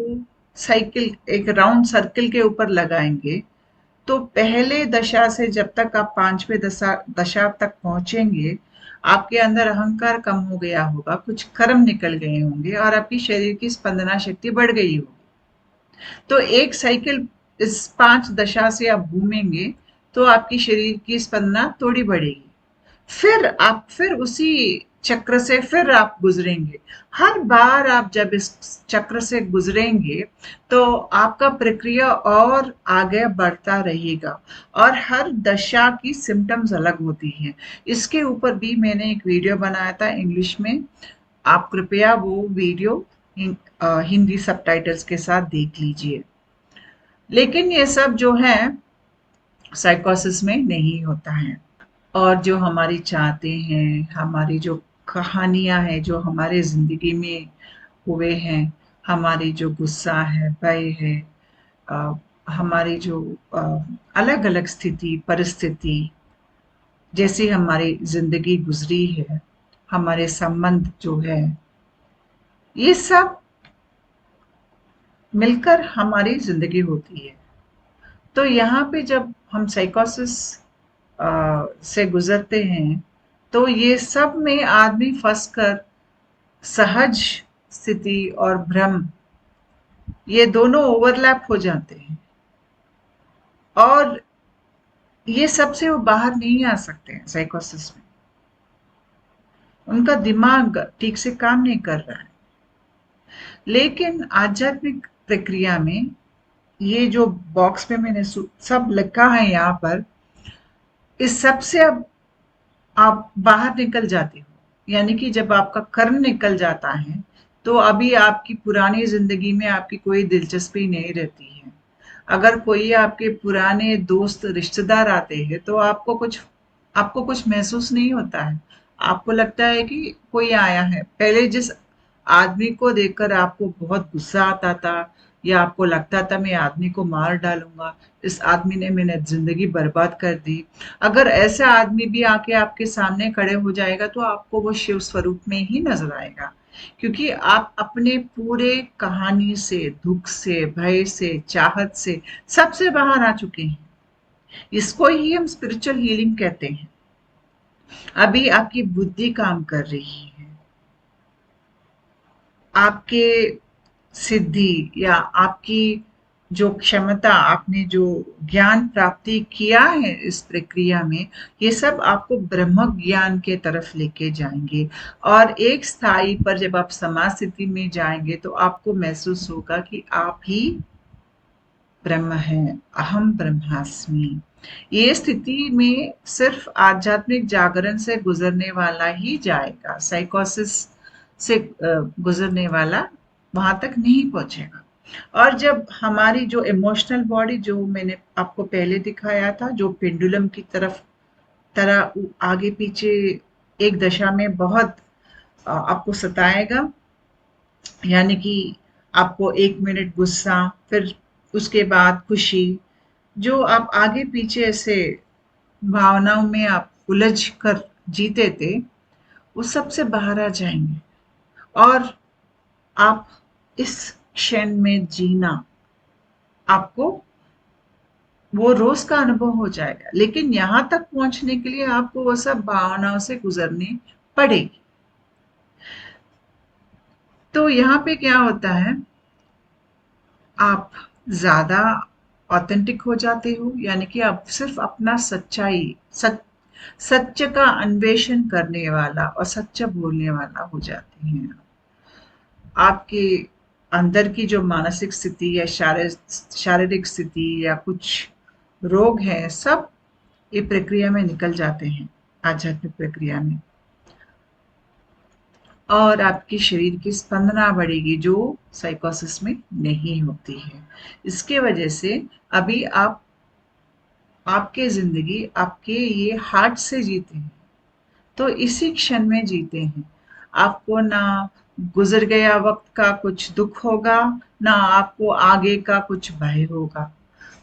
साइकिल एक राउंड सर्कल के ऊपर लगाएंगे तो पहले दशा से जब तक आप 5वें दशा तक पहुंचेंगे, आपके अंदर अहंकार कम हो गया होगा, कुछ कर्म निकल गए होंगे और आपकी शरीर की स्पंदना शक्ति बढ़ गई होगी। तो एक साइकिल इस 5 दशा से आप घूमेंगे तो आपकी शरीर की स्पंदना थोड़ी बढ़ेगी, फिर उसी चक्र से फिर आप गुजरेंगे। हर बार आप जब इस चक्र से गुजरेंगे तो आपका प्रक्रिया और आगे बढ़ता रहेगा और हर दशा की सिम्टम्स अलग होती हैं। इसके ऊपर भी मैंने एक वीडियो बनाया था इंग्लिश में, आप कृपया वो वीडियो हिंदी सबटाइटल्स के साथ देख लीजिए। लेकिन ये सब जो है साइकोसिस में नहीं होता है। और जो हमारी चाहते हैं, हमारी जो कहानियां हैं जो हमारे जिंदगी में हुए हैं, हमारी जो गुस्सा है, भय है, हमारी जो अलग अलग स्थिति परिस्थिति जैसी हमारी जिंदगी गुजरी है, हमारे संबंध जो है, ये सब मिलकर हमारी जिंदगी होती है। तो यहाँ पे जब हम साइकोसिस से गुजरते हैं तो ये सब में आदमी फंस कर सहज स्थिति और भ्रम ये दोनों ओवरलैप हो जाते हैं और ये सबसे वो बाहर नहीं आ सकते हैं। साइकोसिस में उनका दिमाग ठीक से काम नहीं कर रहा है। लेकिन आध्यात्मिक प्रक्रिया में ये जो बॉक्स में मैंने सब लिखा है यहाँ पर, इस सब से अब आप बाहर निकल जाते हो, यानी कि जब आपका कर्म निकल जाता है तो अभी आपकी पुरानी जिंदगी में आपकी कोई दिलचस्पी नहीं रहती है। अगर कोई आपके पुराने दोस्त रिश्तेदार आते हैं तो आपको कुछ महसूस नहीं होता है। आपको लगता है कि कोई आया है। पहले जिस आदमी को देखकर आपको बहुत गुस्सा आता था या आपको लगता था मैं आदमी को मार डालूंगा, इस आदमी ने मैंने जिंदगी बर्बाद कर दी, अगर ऐसा आदमी भी आके आपके सामने खड़े हो जाएगा तो आपको वो शिव स्वरूप में ही नजर आएगा, क्योंकि आप अपने पूरे कहानी से, दुख से, भय से, चाहत से, सबसे बाहर आ चुके हैं। इसको ही हम स्पिरिचुअल हीलिंग कहते हैं। अभी आपकी बुद्धि काम कर रही है, आपके सिद्धि या आपकी जो क्षमता आपने जो ज्ञान प्राप्ति किया है इस प्रक्रिया में, ये सब आपको ब्रह्म ज्ञान के तरफ लेके जाएंगे। और एक स्थाई पर जब आप समाज स्थिति में जाएंगे तो आपको महसूस होगा कि आप ही ब्रह्म है, अहम ब्रह्मास्मि। ये स्थिति में सिर्फ आध्यात्मिक जागरण से गुजरने वाला ही जाएगा, साइकोसिस से गुजरने वाला वहां तक नहीं पहुंचेगा। और जब हमारी जो इमोशनल बॉडी, जो मैंने आपको पहले दिखाया था, जो पेंडुलम की तरह आगे पीछे एक दशा में बहुत आपको सताएगा, यानी कि आपको 1 मिनट गुस्सा, फिर उसके बाद खुशी, जो आप आगे पीछे ऐसे भावनाओं में आप उलझ कर जीते थे, वो सबसे बाहर आ जाएंगे और आप इस क्षण में जीना, आपको वो रोज का अनुभव हो जाएगा। लेकिन यहां तक पहुंचने के लिए आपको वो सब भावनाओं से गुजरनी पड़ेगी। तो यहाँ पे क्या होता है, आप ज्यादा ऑथेंटिक हो जाते हो, यानी कि आप सिर्फ अपना सत्य का अन्वेषण करने वाला और सच्चा बोलने वाला हो जाते हैं। आपके अंदर की जो मानसिक स्थिति या शारीरिक स्थिति या कुछ रोग है, सब ये प्रक्रिया में निकल जाते हैं, आध्यात्मिक प्रक्रिया में। और आपकी शरीर की स्पंदना बढ़ेगी, जो साइकोसिस में नहीं होती है। इसके वजह से अभी आपके जिंदगी आपके ये हार्ट से जीते हैं, तो इसी क्षण में जीते हैं। आपको ना गुजर गया वक्त का कुछ दुख होगा, ना आपको आगे का कुछ भय होगा।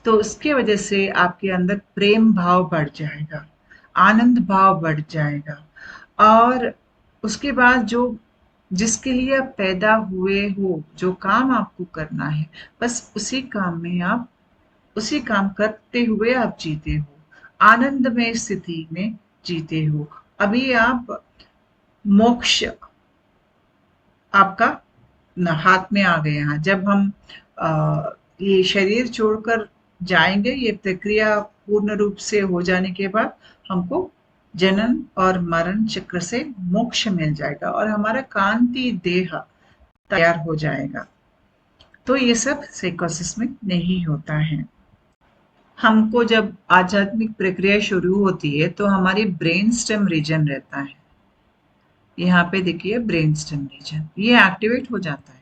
तो उसके वजह से आपके अंदर प्रेम भाव बढ़ जाएगा, आनंद भाव बढ़ जाएगा। और उसके बाद जो जिसके लिए आप पैदा हुए हो, जो काम आपको करना है, बस उसी काम में आप उसी काम करते हुए आप जीते हो, आनंदमय स्थिति में जीते हो। अभी आप मोक्ष आपका हाथ में आ गया है। जब हम ये शरीर छोड़कर जाएंगे, ये प्रक्रिया पूर्ण रूप से हो जाने के बाद हमको जनन और मरण चक्र से मोक्ष मिल जाएगा और हमारा कांति देह तैयार हो जाएगा। तो ये सब साइकोसिस में नहीं होता है। हमको जब आध्यात्मिक प्रक्रिया शुरू होती है तो हमारी ब्रेन स्टेम रीजन रहता है, यहाँ पे देखिए ब्रेन स्टेम रीजन, ये एक्टिवेट हो जाता है।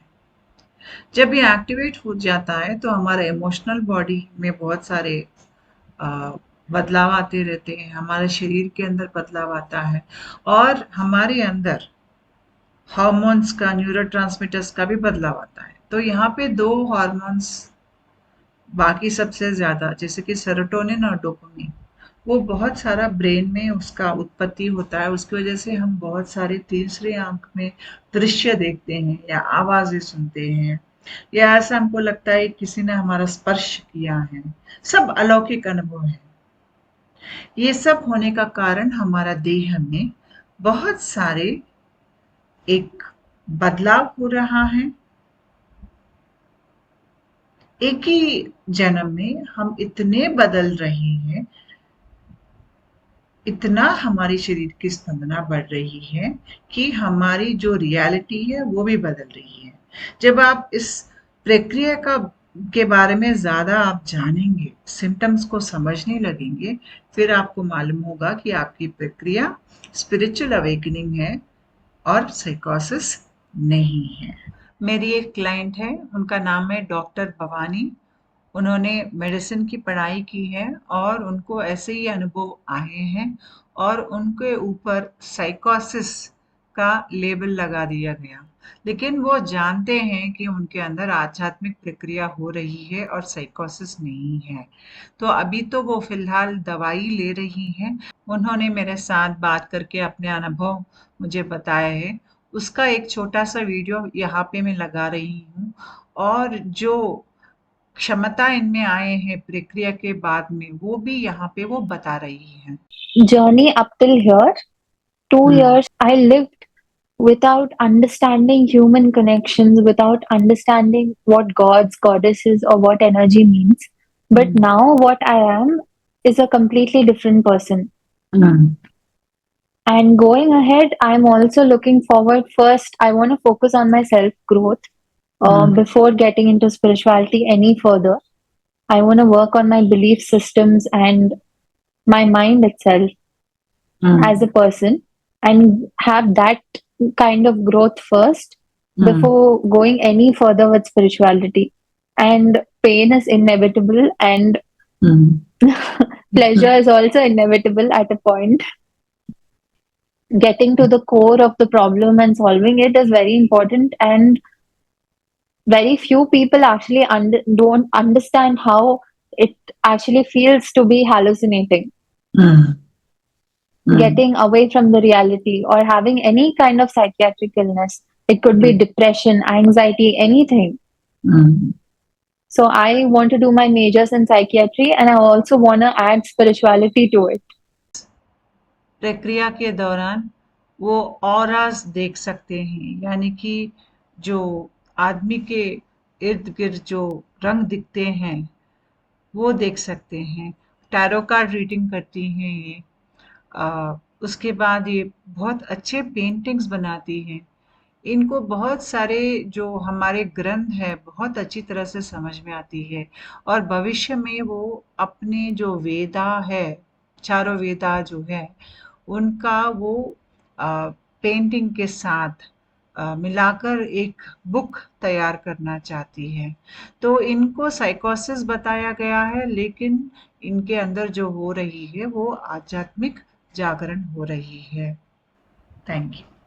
जब ये एक्टिवेट हो जाता है तो हमारा इमोशनल बॉडी में बहुत सारे बदलाव आते रहते हैं, हमारे शरीर के अंदर बदलाव आता है और हमारे अंदर हार्मोन्स का, न्यूरोट्रांसमीटर्स का भी बदलाव आता है। तो यहाँ पे दो हार्मोन्स बाकी सबसे ज्यादा, जैसे कि सेरोटोनिन और डोपामिन, वो बहुत सारा ब्रेन में उसका उत्पत्ति होता है। उसकी वजह से हम बहुत सारे तीसरे आंख में दृश्य देखते हैं या आवाजें सुनते हैं, या ऐसा हमको लगता है किसी ने हमारा स्पर्श किया है। सब अलौकिक अनुभव है। ये सब होने का कारण हमारा देह में बहुत सारे एक बदलाव हो रहा है। एक ही जन्म में हम इतने बदल रहे हैं, इतना हमारे शरीर की स्पंदना बढ़ रही है कि हमारी जो रियलिटी है वो भी बदल रही है। जब आप इस प्रक्रिया के बारे में ज्यादा आप जानेंगे, सिम्टम्स को समझने लगेंगे, फिर आपको मालूम होगा कि आपकी प्रक्रिया स्पिरिचुअल अवेकनिंग है और साइकोसिस नहीं है। मेरी एक क्लाइंट है, उनका नाम है डॉक्टर भवानी। उन्होंने मेडिसिन की पढ़ाई की है और उनको ऐसे ही अनुभव आए हैं और उनके ऊपर साइकोसिस का लेबल लगा दिया गया। लेकिन वो जानते हैं कि उनके अंदर आध्यात्मिक प्रक्रिया हो रही है और साइकोसिस नहीं है। तो अभी तो वो फिलहाल दवाई ले रही हैं। उन्होंने मेरे साथ बात करके अपने अनुभव मुझे बताए हैं। उसका एक छोटा सा वीडियो यहाँ पे मैं लगा रही हूँ। और जो क्षमता इनमें आए हैं प्रक्रिया के बाद में, वो भी यहाँ पे वो बता रही हैं। Journey up till here, 2 years I lived without understanding human connections, without understanding what gods, goddesses, or what energy means. But Mm. now, what I am is a completely different person. Mm. And going ahead, I'm also looking forward. First, I want to focus on my self growth Mm. before getting into spirituality any further. I want to work on my belief systems and my mind itself as a Mm. person and have that kind of growth first Mm. before going any further with spirituality. And pain is inevitable, and Mm. pleasure is also inevitable at a point. Getting to the core of the problem and solving it is very important, and very few people actually don't understand how it actually feels to be hallucinating, Mm. Mm. getting away from the reality, or having any kind of psychiatric illness. It could be depression, anxiety, anything. Mm. So I want to do my majors in psychiatry, and I also want to add spirituality to it. प्रक्रिया के दौरान वो auras देख सकते हैं, यानी कि जो आदमी के इर्द गिर्द जो रंग दिखते हैं वो देख सकते हैं। टैरो कार्ड रीडिंग करती हैं ये। उसके बाद ये बहुत अच्छे पेंटिंग्स बनाती हैं। इनको बहुत सारे जो हमारे ग्रंथ है बहुत अच्छी तरह से समझ में आती है, और भविष्य में वो अपने जो वेदा है, चारों वेदा जो है उनका वो पेंटिंग के साथ मिलाकर एक बुक तैयार करना चाहती है। तो इनको साइकोसिस बताया गया है, लेकिन इनके अंदर जो हो रही है वो आध्यात्मिक जागरण हो रही है। Thank you.